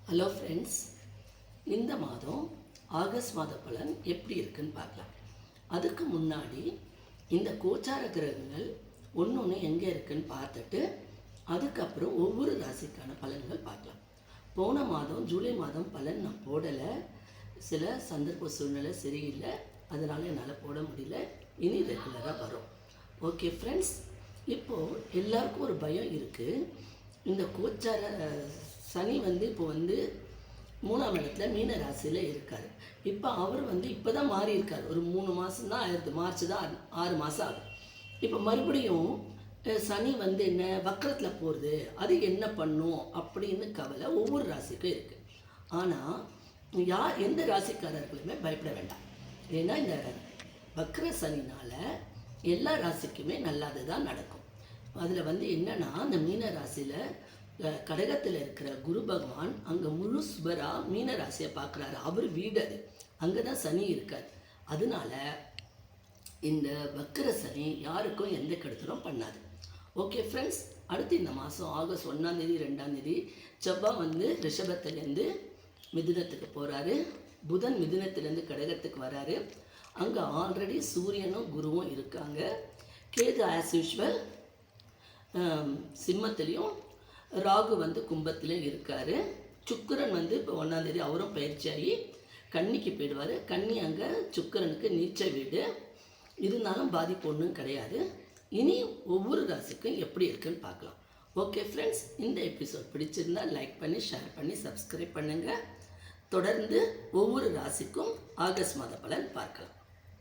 Hello friends, இந்த மாதம் August மாத பலன் எப்படி இருக்குன்னு பார்க்கலாம். அதுக்கு முன்னாடி இந்த கோச்சார கிரகங்கள் ஒன்று எங்கே இருக்குன்னு பார்த்துட்டு அதுக்கப்புறம் ஒவ்வொரு ராசிக்கான பலன்கள் பார்க்கலாம். போன மாதம் ஜூலை மாதம் பலன் நான் போடலை, சில சந்தர்ப்ப சூழ்நிலை சரியில்லை, அதனால் என்னால் போட முடியல. இனி ரெகுலராக வரும். ஓகே ஃப்ரெண்ட்ஸ், இப்போது எல்லாருக்கும் ஒரு பயம் இருக்குது. இந்த கோச்சார சனி இப்போ 3ஆம் இடத்துல மீன ராசியில் இருக்கார். இப்போ அவர் இப்போ தான் மாறி இருக்கார். ஒரு 3 மாதம் தான் ஆயிடுது, மார்ச் தான் 6 மாதம் ஆகுது. இப்போ மறுபடியும் சனி என்ன வக்கரத்தில் போகிறது, அது என்ன பண்ணும் அப்படின்னு கவலை ஒவ்வொரு ராசிக்கும் இருக்குது. ஆனால் எந்த ராசிக்காரர்களுமே பயப்பட வேண்டாம். ஏன்னா இந்த வக்கர சனினால் எல்லா ராசிக்குமே நல்லது தான் நடக்கும். அதில் என்னன்னா, இந்த மீன ராசியில் கடகத்தில் இருக்கிற குரு பகவான் அங்கே முழு சுபராக மீன ராசியை பார்க்குறாரு. அவர் வீடு அது, அங்கே தான் சனி இருக்கார். அதனால இந்த வக்கர சனி யாருக்கும் எந்த கெடுதலும் பண்ணாது. ஓகே ஃப்ரெண்ட்ஸ், அடுத்து இந்த மாதம் ஆகஸ்ட் 1ஆம் தேதி 2ஆம் தேதி செவ்வாய் ரிஷபத்துலேருந்து மிதுனத்துக்கு போகிறாரு. புதன் மிதுனத்துலேருந்து கடகத்துக்கு வராரு. அங்கே ஆல்ரெடி சூரியனும் குருவும் இருக்காங்க. கேது ஆஸ் யூஷுவல் சிம்மத்துலேயும், ராகு கும்பத்திலையும் இருக்கார். சுக்கிரன் இப்போ 1ஆம் தேதி அவரும் பயிற்சியாகி கன்னிக்கு போயிடுவார். கன்னி அங்கே சுக்கிரனுக்கு நீச்ச வீடு, இருந்தாலும் பாதிப்பு ஒன்றும் கிடையாது. இனி ஒவ்வொரு ராசிக்கும் எப்படி இருக்குன்னு பார்க்கலாம். ஓகே ஃப்ரெண்ட்ஸ், இந்த எபிசோட் பிடிச்சிருந்தால் லைக் பண்ணி, ஷேர் பண்ணி, சப்ஸ்கிரைப் பண்ணுங்கள். தொடர்ந்து ஒவ்வொரு ராசிக்கும் ஆகஸ்ட் மாத பலன் பார்க்கலாம்.